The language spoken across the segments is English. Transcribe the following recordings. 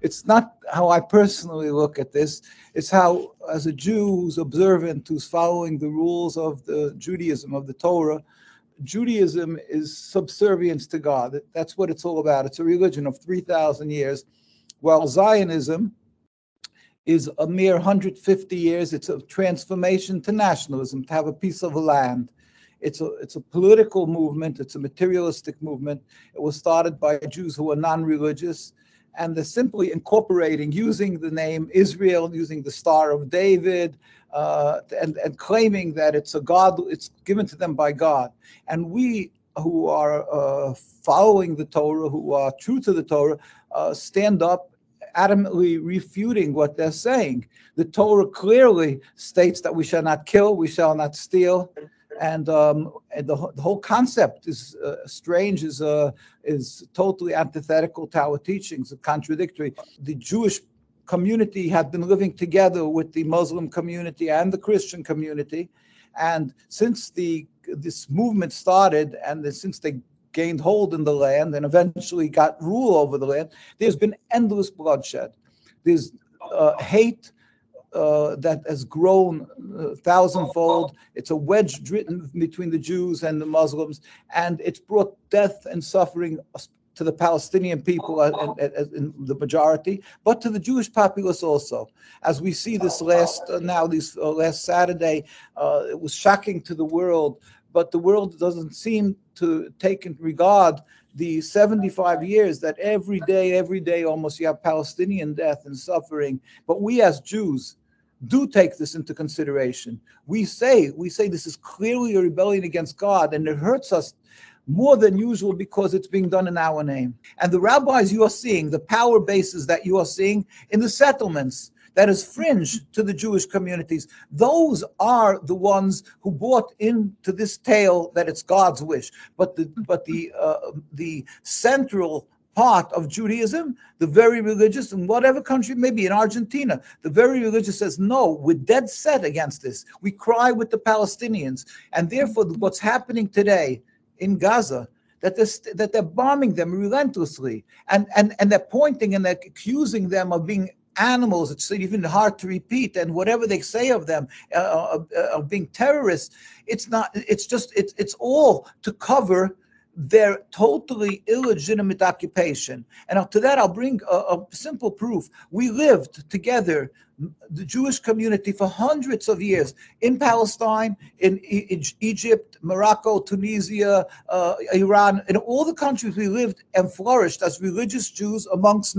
It's not how I personally look at this. It's how, as a Jew who's observant, who's following the rules of the Judaism, of the Torah, Judaism is subservience to God. That's what it's all about. It's a religion of 3,000 years, while Zionism is a mere 150 years. It's a transformation to nationalism, to have a piece of land. It's a political movement. It's a materialistic movement. It was started by Jews who are non-religious, and they're simply incorporating, using the name Israel, using the Star of David, and claiming that it's a God, it's given to them by God. And we who are following the Torah, who are true to the Torah, stand up adamantly refuting what they're saying. The Torah clearly states that we shall not kill, we shall not steal, and the whole concept is strange, is totally antithetical to our teachings, contradictory. The Jewish community had been living together with the Muslim community and the Christian community, and since this movement started, and since they gained hold in the land and eventually got rule over the land, there's been endless bloodshed. There's hate that has grown thousandfold. It's a wedge driven between the Jews and the Muslims, and it's brought death and suffering to the Palestinian people in the majority, but to the Jewish populace also. As we see this last Saturday, it was shocking to the world, but the world doesn't seem to take in regard the 75 years that every day almost you have Palestinian death and suffering. But we as Jews do take this into consideration. We say this is clearly a rebellion against God, and it hurts us more than usual because it's being done in our name. And the rabbis you are seeing, the power bases that you are seeing in the settlements, that is fringe to the Jewish communities, those are the ones who bought into this tale that it's God's wish. But the central part of Judaism, the very religious, in whatever country, maybe in Argentina, the very religious says, no, we're dead set against this. We cry with the Palestinians. And therefore, what's happening today in Gaza, that they're bombing them relentlessly, and they're pointing and they're accusing them of being animals. It's even hard to repeat, and whatever they say of them, of being terrorists, it's not. It's all to cover their totally illegitimate occupation. And to that, I'll bring a simple proof. We lived together, the Jewish community, for hundreds of years in Palestine, in Egypt, Morocco, Tunisia, Iran, in all the countries we lived and flourished as religious Jews amongst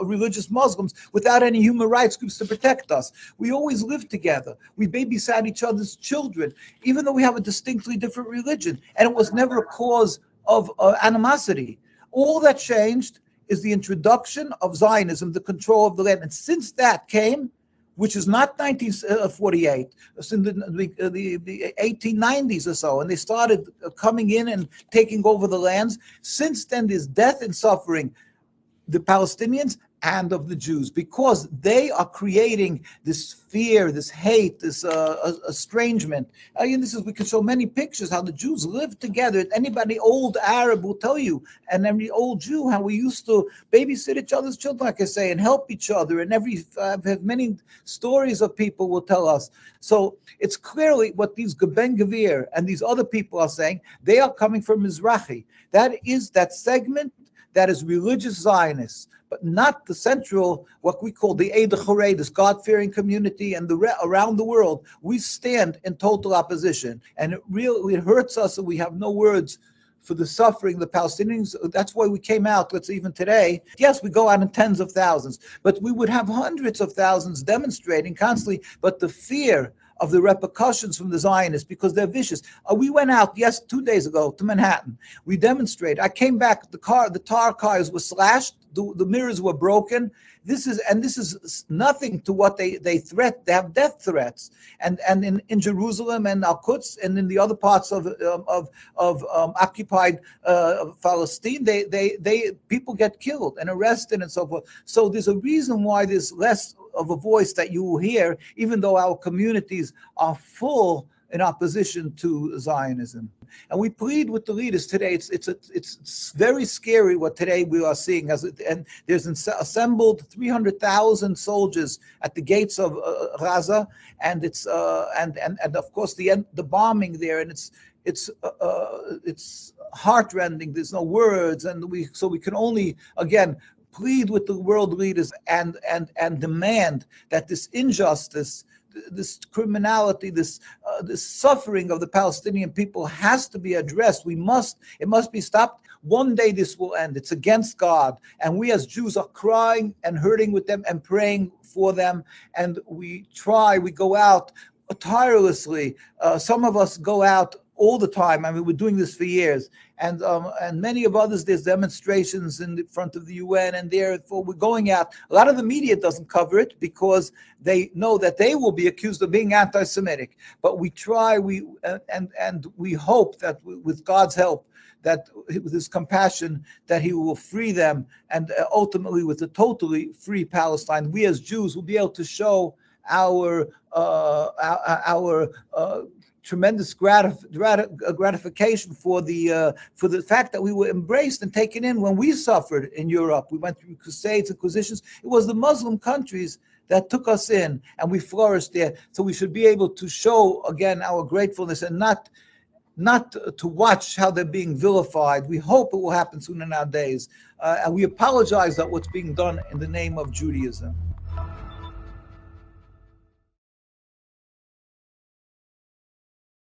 religious Muslims without any human rights groups to protect us. We always lived together. We babysat each other's children, even though we have a distinctly different religion. And it was never a cause of animosity. All that changed is the introduction of Zionism, the control of the land. And since that came, which is not 1948, it's in the 1890s or so, and they started coming in and taking over the lands. Since then, there's death and suffering, the Palestinians and of the Jews, because they are creating this fear, this hate, this estrangement. We can show many pictures how the Jews live together. Anybody old Arab will tell you, and every old Jew, how we used to babysit each other's children, like I say, and help each other. And have many stories of people will tell us. So it's clearly what these Ben Gvir and these other people are saying. They are coming from Mizrahi. That is that segment that is religious Zionists, but not the central, what we call the Eid Chorei, this God-fearing community, and around the world. We stand in total opposition, and it hurts us, and we have no words for the suffering, the Palestinians. That's why we came out, even today. Yes, we go out in tens of thousands, but we would have hundreds of thousands demonstrating constantly, but the fear of the repercussions from the Zionists, because they're vicious. We went out, 2 days ago to Manhattan. We demonstrated. I came back, the tar cars were slashed, the mirrors were broken. This is nothing to what they threat. They have death threats, and in Jerusalem and Al-Quds and in the other parts of occupied Palestine, they people get killed and arrested and so forth. So there's a reason why there's less of a voice that you will hear, even though our communities are full in opposition to Zionism. And we plead with the leaders today. It's very scary what today we are seeing. And there's assembled 300,000 soldiers at the gates of Gaza, and it's and of course the bombing there, and it's heartrending. There's no words, and we can only again plead with the world leaders and demand that this injustice, this criminality, this suffering of the Palestinian people has to be addressed. It must be stopped. One day this will end. It's against God, and we as Jews are crying and hurting with them and praying for them. And we go out tirelessly. Some of us go out all the time. I mean, we're doing this for years, and many of others. There's demonstrations in the front of the UN, and therefore we're going out. A lot of the media doesn't cover it because they know that they will be accused of being anti-Semitic. But we try. And we hope that with God's help, that with His compassion, that He will free them, and ultimately with a totally free Palestine, we as Jews will be able to show our tremendous gratification for the fact that we were embraced and taken in when we suffered in Europe. We went through crusades, inquisitions. It was the Muslim countries that took us in, and we flourished there. So we should be able to show again our gratefulness, and not to watch how they're being vilified. We hope it will happen soon in our days, and we apologize that what's being done in the name of Judaism.